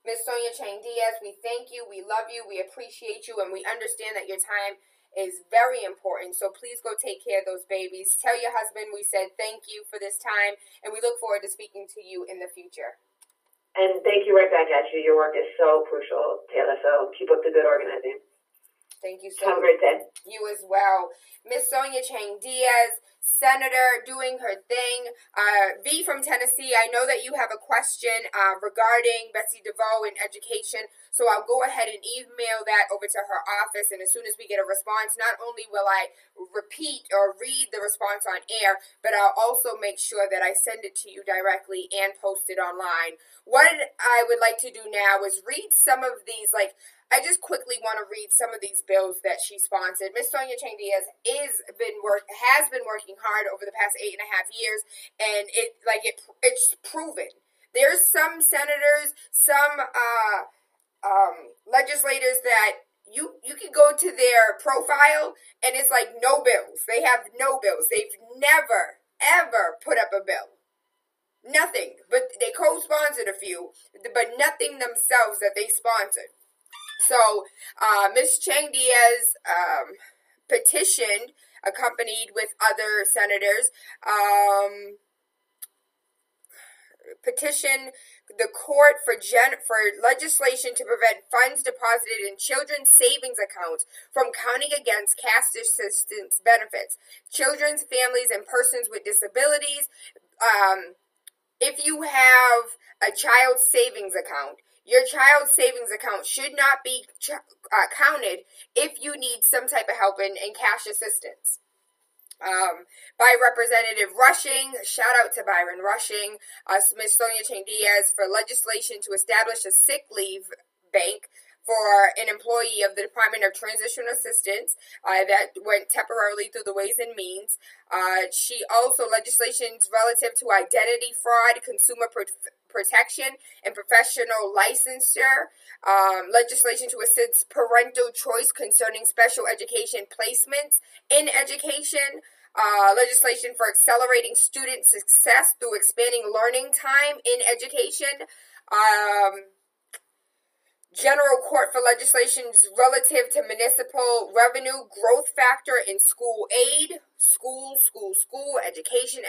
Ms. Sonia Chang Diaz, we thank you, we love you, we appreciate you, and we understand that your time is very important. So please go take care of those babies. Tell your husband we said thank you for this time, and we look forward to speaking to you in the future. And thank you right back at you. Your work is so crucial, Tayla, so keep up the good organizing. Thank you so much. Have a great day. You as well. Miss Sonia Chang Diaz, Senator, doing her thing. V from Tennessee, I know that you have a question regarding Betsy DeVoe and education, so I'll go ahead and email that over to her office, and as soon as we get a response, not only will I repeat or read the response on air, but I'll also make sure that I send it to you directly and post it online. What I would like to do now is read some of these, I just quickly want to read some of these bills that she sponsored. Miss Sonia Chang Diaz has been working hard over the past 8.5 years, and it's proven. There's some senators, some legislators that you can go to their profile and it's like no bills. They have no bills. They've never ever put up a bill. Nothing. But they co-sponsored a few, but nothing themselves that they sponsored. So, Ms. Chang Diaz petitioned, accompanied with other senators, petitioned the court for legislation to prevent funds deposited in children's savings accounts from counting against cash assistance benefits. Children's, families, and persons with disabilities. If you have a child savings account, your child savings account should not be counted if you need some type of help in cash assistance. By Representative Rushing, shout out to Byron Rushing, Ms. Sonia Chang Diaz, for legislation to establish a sick leave bank for an employee of the Department of Transitional Assistance that went temporarily through the Ways and Means. She also legislations relative to identity fraud, consumer protection, and professional licensure. Legislation to assist parental choice concerning special education placements in education. Legislation for accelerating student success through expanding learning time in education. General Court for legislations relative to municipal revenue growth factor in school aid, school, education.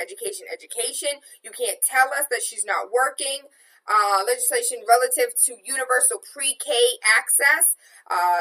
You can't tell us that she's not working. Legislation relative to universal pre-K access.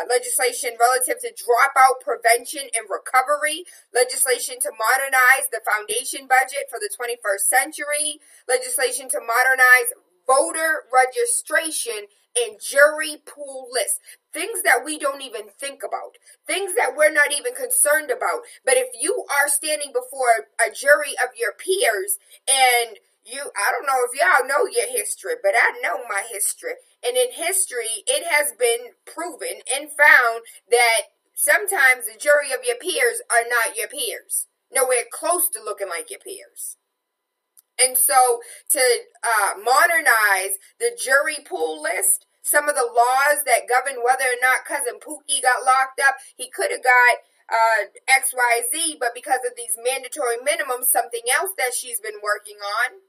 Legislation relative to dropout prevention and recovery. Legislation to modernize the foundation budget for the 21st century. Legislation to modernize voter registration and jury pool lists. Things that we don't even think about. Things that we're not even concerned about. But if you are standing before a jury of your peers and I don't know if y'all know your history, but I know my history. And in history, it has been proven and found that sometimes the jury of your peers are not your peers. Nowhere close to looking like your peers. And so to modernize the jury pool list, some of the laws that govern whether or not Cousin Pookie got locked up, he could have got XYZ, but because of these mandatory minimums, something else that she's been working on.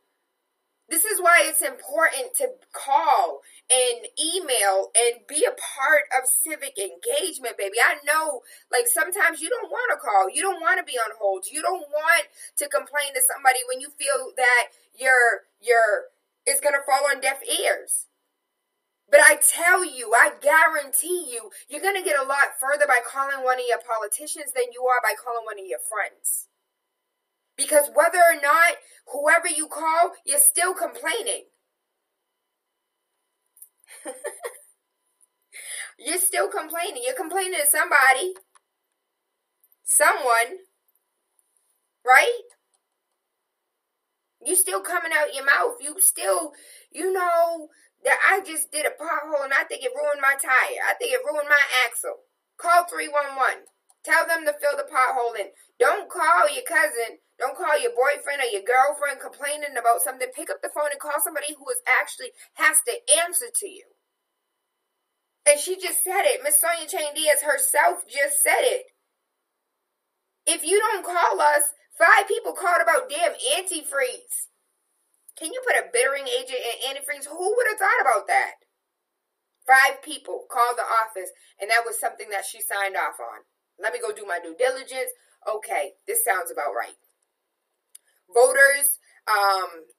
This is why it's important to call and email and be a part of civic engagement, baby. I know, sometimes you don't want to call. You don't want to be on hold. You don't want to complain to somebody when you feel that it's going to fall on deaf ears. But I tell you, I guarantee you, you're going to get a lot further by calling one of your politicians than you are by calling one of your friends. Because whether or not, whoever you call, you're still complaining. You're still complaining. You're complaining to somebody. Someone. Right? You still coming out your mouth. You still, you know, that I just did a pothole and I think it ruined my tire. I think it ruined my axle. Call 311. Tell them to fill the pothole in. Don't call your cousin. Don't call your boyfriend or your girlfriend complaining about something. Pick up the phone and call somebody who is actually has to answer to you. And she just said it. Miss Sonia Chang Diaz herself just said it. If you don't call us, 5 people called about damn antifreeze. Can you put a bittering agent in antifreeze? Who would have thought about that? 5 people called the office, and that was something that she signed off on. Let me go do my due diligence. Okay, this sounds about right. Voters,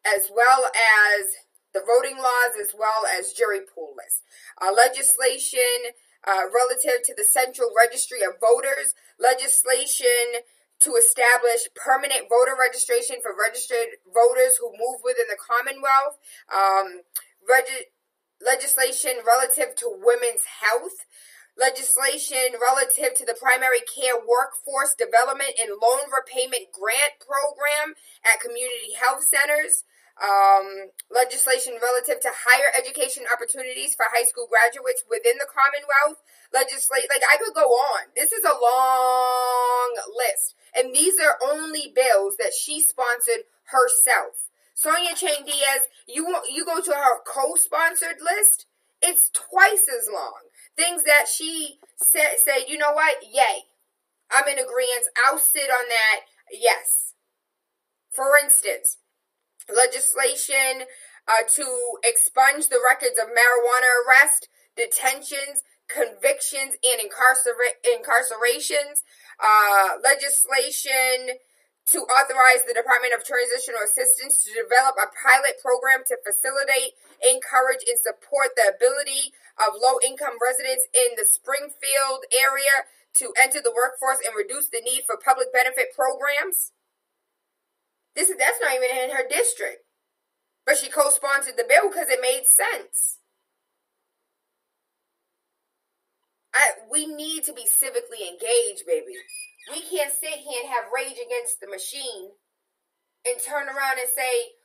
as well as the voting laws, as well as jury pool lists. Legislation relative to the Central Registry of Voters. Legislation to establish permanent voter registration for registered voters who move within the Commonwealth. Legislation relative to women's health. Legislation relative to the primary care workforce development and loan repayment grant program at community health centers. Legislation relative to higher education opportunities for high school graduates within the Commonwealth. Like I could go on. This is a long list. And these are only bills that she sponsored herself. Sonia Chang Diaz, you go to her co-sponsored list, it's twice as long. Things that she said, you know what? Yay. I'm in agreement. I'll sit on that. Yes. For instance, legislation to expunge the records of marijuana arrest, detentions, convictions, and incarcerations. Legislation to authorize the Department of Transitional Assistance to develop a pilot program to facilitate, encourage, and support the ability of low-income residents in the Springfield area to enter the workforce and reduce the need for public benefit programs. That's not even in her district. But she co-sponsored the bill because it made sense. We need to be civically engaged, baby. We can't sit here and have rage against the machine and turn around and say,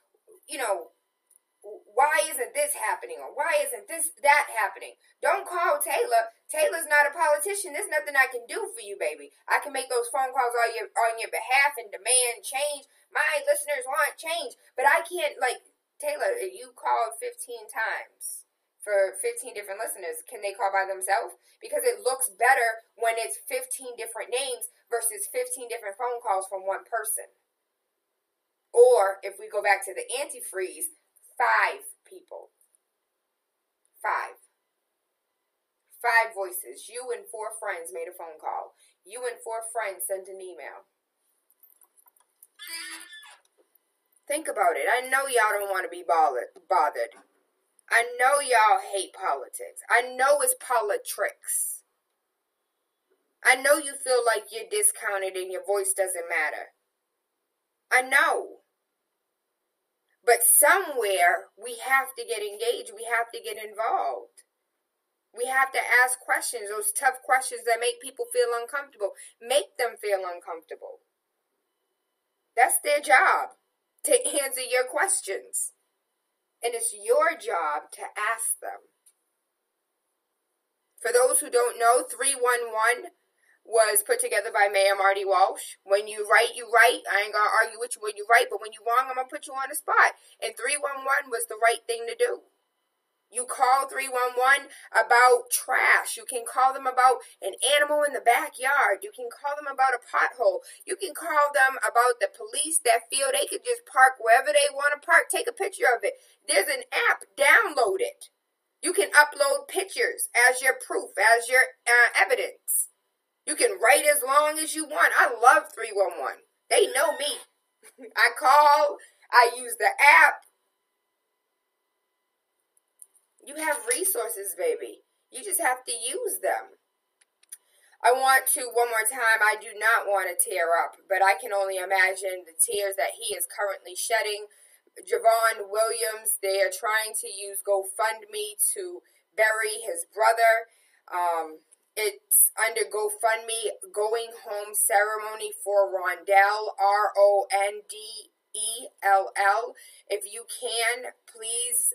you know, why isn't this happening? Or why isn't that happening? Don't call Tayla. Tayla's not a politician. There's nothing I can do for you, baby. I can make those phone calls on your behalf and demand change. My listeners want change. But I can't, Tayla, you called 15 times for 15 different listeners. Can they call by themselves? Because it looks better when it's 15 different names versus 15 different phone calls from one person. Or if we go back to the antifreeze, 5 people. 5 voices. You and 4 friends made a phone call. You and 4 friends sent an email. Think about it. I know y'all don't want to be bothered. I know y'all hate politics. I know it's politics. I know you feel like you're discounted and your voice doesn't matter. I know. But somewhere we have to get engaged. We have to get involved. We have to ask questions, those tough questions that make people feel uncomfortable. Make them feel uncomfortable. That's their job, to answer your questions. And it's your job to ask them. For those who don't know, 311 was put together by Mayor Marty Walsh. When you write, you write. I ain't going to argue with you when you write, but when you're wrong, I'm going to put you on the spot. And 311 was the right thing to do. You call 311 about trash. You can call them about an animal in the backyard. You can call them about a pothole. You can call them about the police that feel they could just park wherever they want to park. Take a picture of it. There's an app. Download it. You can upload pictures as your proof, as your evidence. You can write as long as you want. I love 311. They know me. I call. I use the app. You have resources, baby. You just have to use them. I want to, one more time, I do not want to tear up, but I can only imagine the tears that he is currently shedding. Javon Williams, they are trying to use GoFundMe to bury his brother. It's under GoFundMe, Going Home Ceremony for Rondell, RONDELL. If you can, please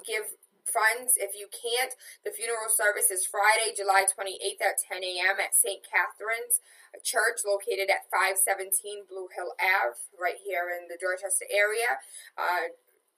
give funds. If you can't, the funeral service is Friday, July 28th at 10 a.m. at St. Catherine's Church, located at 517 Blue Hill Ave, right here in the Dorchester area.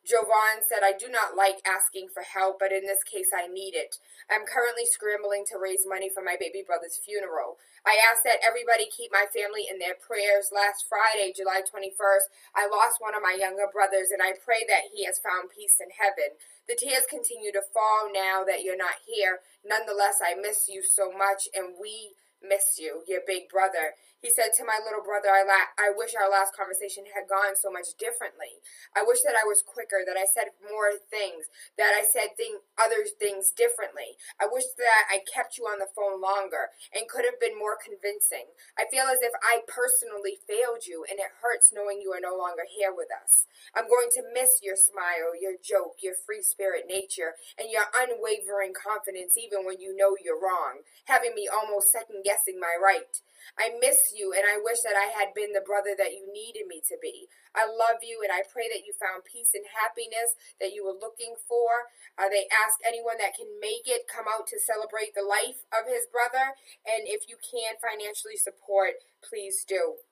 Jovan said, I do not like asking for help, but in this case, I need it. I'm currently scrambling to raise money for my baby brother's funeral. I ask that everybody keep my family in their prayers. Last Friday, July 21st, I lost one of my younger brothers, and I pray that he has found peace in heaven. The tears continue to fall now that you're not here. Nonetheless, I miss you so much, and we miss you, your big brother. He said to my little brother, I wish our last conversation had gone so much differently. I wish that I was quicker, that I said more things, that I said other things differently. I wish that I kept you on the phone longer and could have been more convincing. I feel as if I personally failed you, and it hurts knowing you are no longer here with us. I'm going to miss your smile, your joke, your free spirit nature, and your unwavering confidence even when you know you're wrong, having me almost second-guessing my right. I miss you, and I wish that I had been the brother that you needed me to be. I love you, and I pray that you found peace and happiness that you were looking for. They ask anyone that can make it come out to celebrate the life of his brother, and if you can financially support, please do.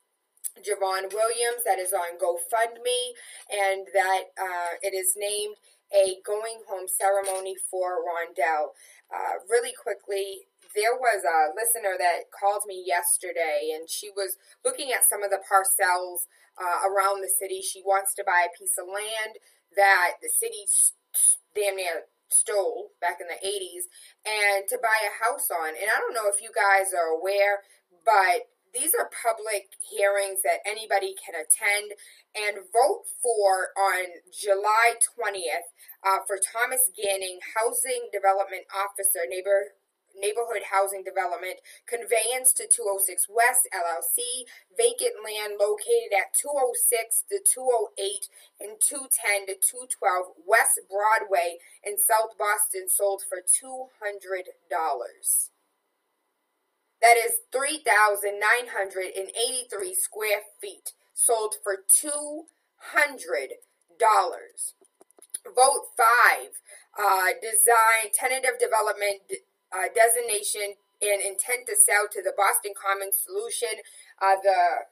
Javon Williams, that is on GoFundMe, and that it is named a going home ceremony for Rondell. Really quickly, there was a listener that called me yesterday, and she was looking at some of the parcels around the city. She wants to buy a piece of land that the city damn near stole back in the 80s, and to buy a house on. And I don't know if you guys are aware, but these are public hearings that anybody can attend and vote for on July 20th for Thomas Ganning, Housing Development Officer, Neighborhood Housing Development, conveyance to 206 West LLC, vacant land located at 206 to 208 and 210 to 212 West Broadway in South Boston, sold for $200. That is 3,983 square feet, sold for $200. Vote 5, design, tentative development designation and intent to sell to the Boston Common Solution. The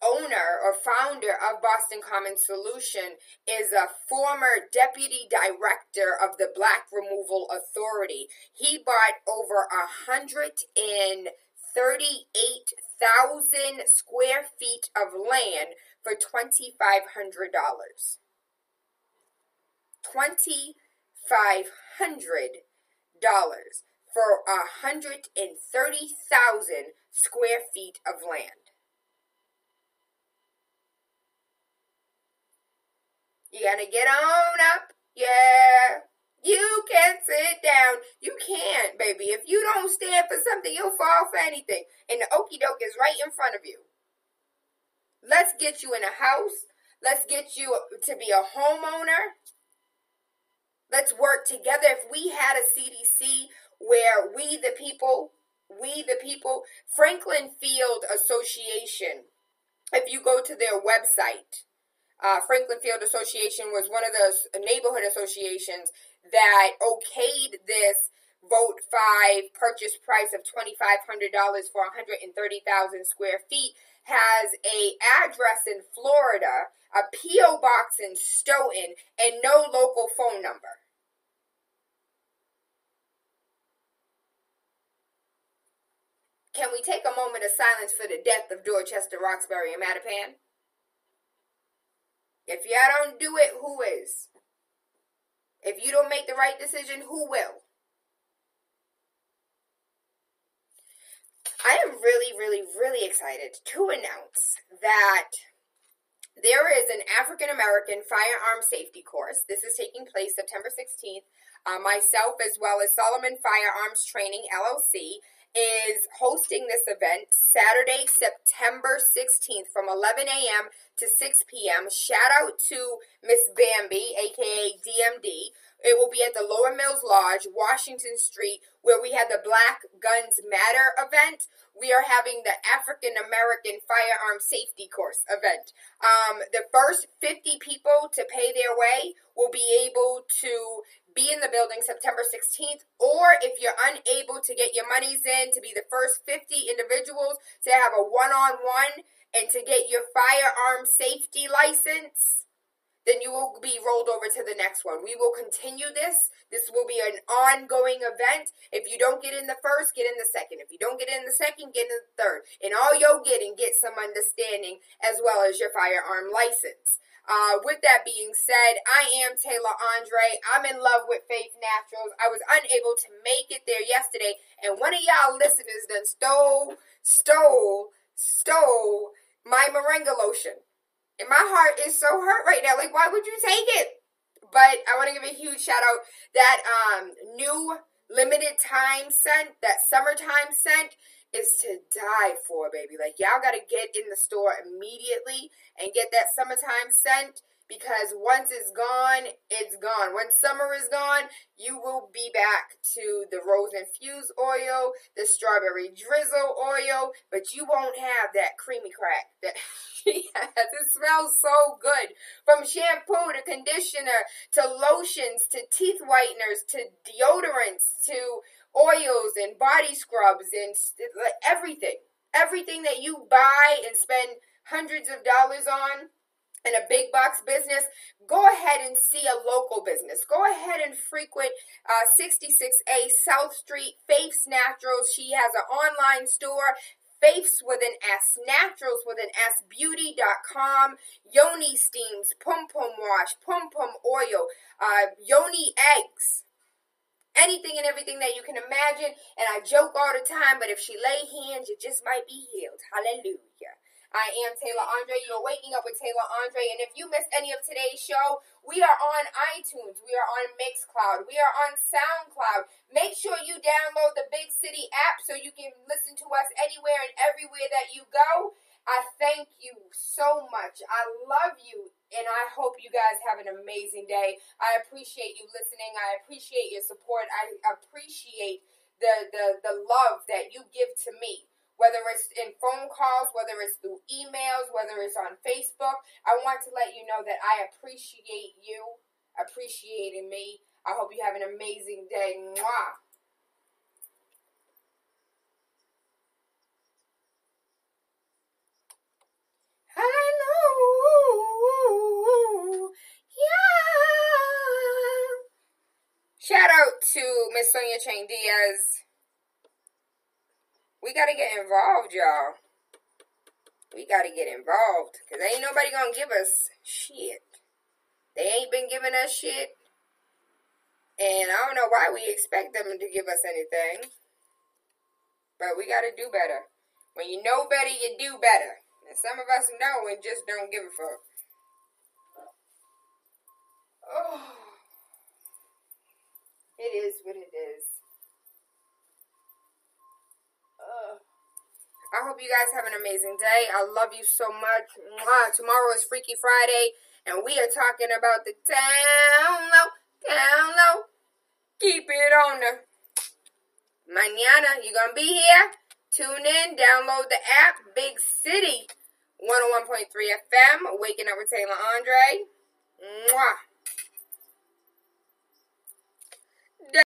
owner or founder of Boston Common Solution is a former deputy director of the Black Removal Authority. He bought over 138,000 square feet of land for $2,500. $2,500 for 130,000 square feet of land. You gotta get on up, yeah. You can sit down. You can't, baby. If you don't stand for something, you'll fall for anything. And the okie doke is right in front of you. Let's get you in a house. Let's get you to be a homeowner. Let's work together. If we had a CDC where we the people, Franklin Field Association, if you go to their website, Franklin Field Association was one of those neighborhood associations that okayed this vote 5 purchase price of $2,500 for 130,000 square feet, has a address in Florida, a P.O. box in Stoughton, and no local phone number. Can we take a moment of silence for the death of Dorchester, Roxbury, and Mattapan? If y'all don't do it, who is? If you don't make the right decision, who will? I am really, really, really excited to announce that there is an African-American firearm safety course. This is taking place September 16th. Myself, as well as Solomon Firearms Training, LLC, is hosting this event Saturday, September 16th from 11 a.m. to 6 p.m. Shout out to Miss Bambi, aka DMD. It will be at the Lower Mills Lodge, Washington Street, where we had the Black Guns Matter event. We are having the African American Firearm Safety Course event. The first 50 people to pay their way will be able to be in the building September 16th, or if you're unable to get your monies in, to be the first 50 individuals to have a one-on-one and to get your firearm safety license, then you will be rolled over to the next one. We will continue this. This will be an ongoing event. If you don't get in the first, get in the second. If you don't get in the second, get in the third. And all you're getting, get some understanding as well as your firearm license. With that being said, I am TaylaAndre. I'm in love with Faith Naturals. I was unable to make it there yesterday, and one of y'all listeners done stole my moringa lotion. And my heart is so hurt right now. Like, why would you take it? But I want to give a huge shout out. That new limited time scent, that summertime scent, is to die for, baby. Like, y'all got to get in the store immediately and get that summertime scent, because once it's gone, it's gone. Once summer is gone, you will be back to the rose infused oil, the strawberry drizzle oil, but you won't have that creamy crack that she has. It smells so good. From shampoo to conditioner to lotions to teeth whiteners to deodorants to oils and body scrubs and everything. Everything that you buy and spend hundreds of dollars on in a big box business, go ahead and see a local business. Go ahead and frequent 66A South Street, Faith's Naturals. She has an online store, Faith's with an S, Naturals with an S, Beauty.com, Yoni Steams, Pum Pum Wash, Pum Pum Oil, Yoni Eggs. Anything and everything that you can imagine. And I joke all the time, but if she lay hands, you just might be healed. Hallelujah. I am TaylaAndre. You're waking up with TaylaAndre. And if you missed any of today's show, we are on iTunes. We are on Mixcloud. We are on SoundCloud. Make sure you download the Big City app so you can listen to us anywhere and everywhere that you go. I thank you so much. I love you. And I hope you guys have an amazing day. I appreciate you listening. I appreciate your support. I appreciate the love that you give to me. Whether it's in phone calls, whether it's through emails, whether it's on Facebook, I want to let you know that I appreciate you appreciating me. I hope you have an amazing day. Mwah. Shout out to Miss Sonia Chang Diaz. We got to get involved, y'all. We got to get involved. Because ain't nobody going to give us shit. They ain't been giving us shit. And I don't know why we expect them to give us anything. But we got to do better. When you know better, you do better. And some of us know and just don't give a fuck. Oh. It is what it is. I hope you guys have an amazing day. I love you so much. Mwah. Tomorrow is Freaky Friday, and we are talking about the down low. Keep it on the mañana. You gonna be here? Tune in, download the app, Big City 101.3 FM, Waking Up with TaylaAndre. Mwah.